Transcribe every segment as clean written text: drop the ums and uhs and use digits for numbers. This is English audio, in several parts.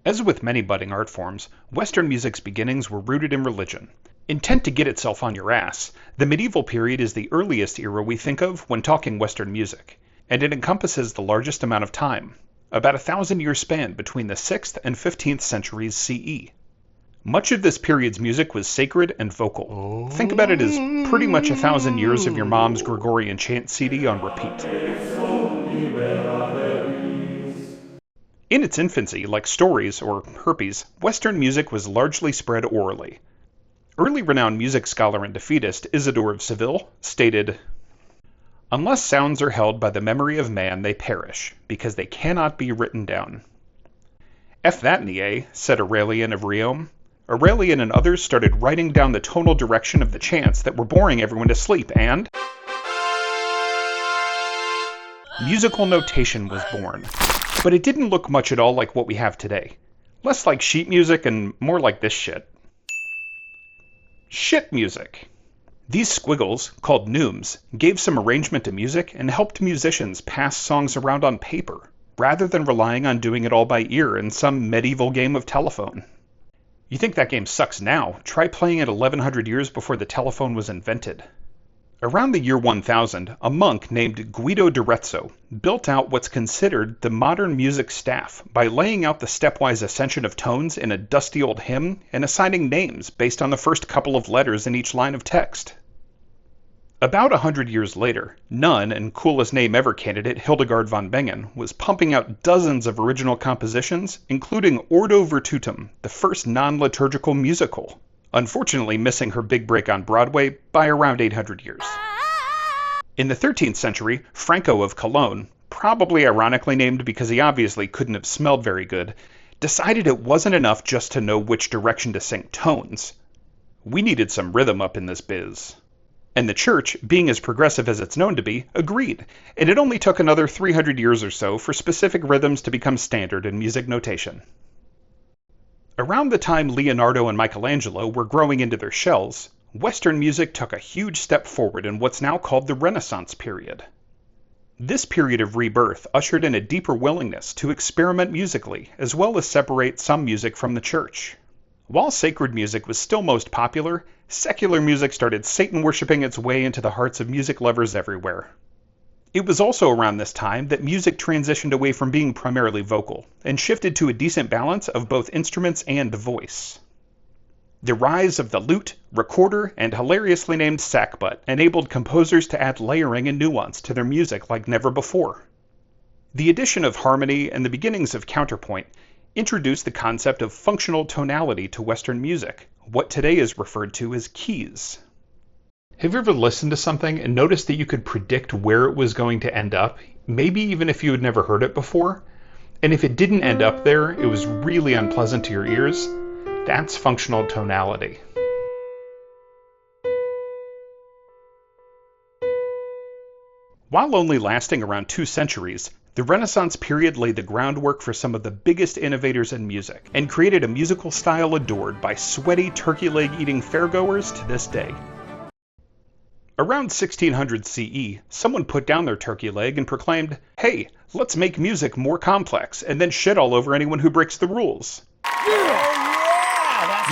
As with many budding art forms, Western music's beginnings were rooted in religion. Intent to get itself on your ass, the medieval period is the earliest era we think of when talking Western music, and it encompasses the largest amount of time, about 1,000-year span between the 6th and 15th centuries CE. Much of this period's music was sacred and vocal. Think about it as pretty much 1,000 years of your mom's Gregorian chant CD on repeat. In its infancy, like stories or herpes, Western music was largely spread orally. Early renowned music scholar and defeatist Isidore of Seville stated, "Unless sounds are held by the memory of man, they perish, because they cannot be written down." F that in the A, said Aurelian of Riom. Aurelian and others started writing down the tonal direction of the chants that were boring everyone to sleep, and musical notation was born. But it didn't look much at all like what we have today. Less like sheet music and more like this shit. Shit music. These squiggles, called neumes, gave some arrangement to music and helped musicians pass songs around on paper, rather than relying on doing it all by ear in some medieval game of telephone. You think that game sucks now? Try playing it 1100 years before the telephone was invented. Around the year 1000, a monk named Guido d'Arezzo built out what's considered the modern music staff by laying out the stepwise ascension of tones in a dusty old hymn and assigning names based on the first couple of letters in each line of text. About 100 years later, nun and coolest name ever candidate Hildegard von Bingen was pumping out dozens of original compositions, including Ordo Virtutum, the first non-liturgical musical, unfortunately missing her big break on Broadway by around 800 years. In the 13th century, Franco of Cologne, probably ironically named because he obviously couldn't have smelled very good, decided it wasn't enough just to know which direction to sing tones. We needed some rhythm up in this biz. And the church, being as progressive as it's known to be, agreed, and it only took another 300 years or so for specific rhythms to become standard in music notation. Around the time Leonardo and Michelangelo were growing into their shells, Western music took a huge step forward in what's now called the Renaissance period. This period of rebirth ushered in a deeper willingness to experiment musically, as well as separate some music from the church. While sacred music was still most popular, secular music started Satan-worshipping its way into the hearts of music lovers everywhere. It was also around this time that music transitioned away from being primarily vocal, and shifted to a decent balance of both instruments and voice. The rise of the lute, recorder, and hilariously named sackbut enabled composers to add layering and nuance to their music like never before. The addition of harmony and the beginnings of counterpoint introduced the concept of functional tonality to Western music, what today is referred to as keys. Have you ever listened to something and noticed that you could predict where it was going to end up, maybe even if you had never heard it before? And if it didn't end up there, it was really unpleasant to your ears? That's functional tonality. While only lasting around 2 centuries, the Renaissance period laid the groundwork for some of the biggest innovators in music, and created a musical style adored by sweaty turkey leg-eating fairgoers to this day. Around 1600 CE, someone put down their turkey leg and proclaimed, "Hey, let's make music more complex, and then shit all over anyone who breaks the rules."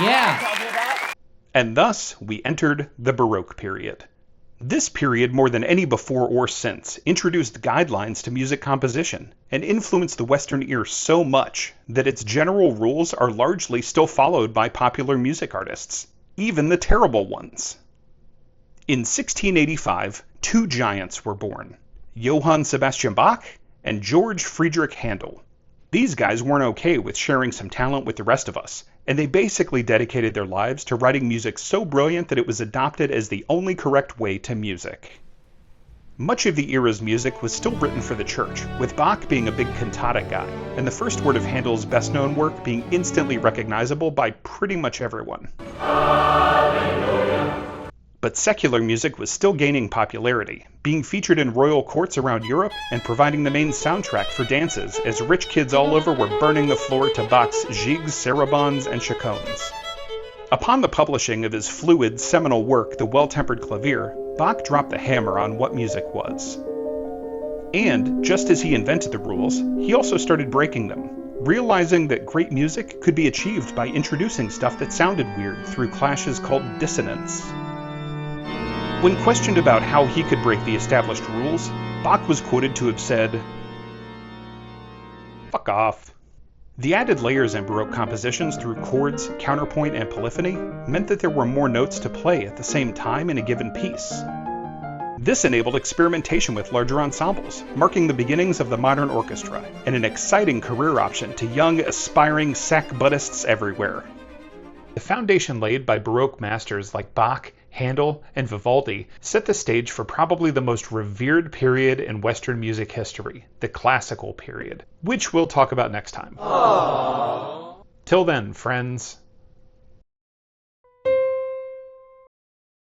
Yeah. And thus, we entered the Baroque period. This period, more than any before or since, introduced guidelines to music composition, and influenced the Western ear so much that its general rules are largely still followed by popular music artists, even the terrible ones. In 1685, 2 giants were born, Johann Sebastian Bach and George Friedrich Handel. These guys weren't okay with sharing some talent with the rest of us, and they basically dedicated their lives to writing music so brilliant that it was adopted as the only correct way to music. Much of the era's music was still written for the church, with Bach being a big cantata guy, and the first word of Handel's best-known work being instantly recognizable by pretty much everyone. But secular music was still gaining popularity, being featured in royal courts around Europe and providing the main soundtrack for dances as rich kids all over were burning the floor to Bach's gigs, sarabans, and chaconnes. Upon the publishing of his fluid, seminal work, The Well-Tempered Clavier, Bach dropped the hammer on what music was. And, just as he invented the rules, he also started breaking them. realizing that great music could be achieved by introducing stuff that sounded weird through clashes called dissonance. When questioned about how he could break the established rules, Bach was quoted to have said, "Fuck off." The added layers in Baroque compositions through chords, counterpoint, and polyphony meant that there were more notes to play at the same time in a given piece. This enabled experimentation with larger ensembles, marking the beginnings of the modern orchestra, and an exciting career option to young, aspiring sackbuttists everywhere. The foundation laid by Baroque masters like Bach, Handel, and Vivaldi set the stage for probably the most revered period in Western music history, the classical period, which we'll talk about next time. Aww. Till then, friends.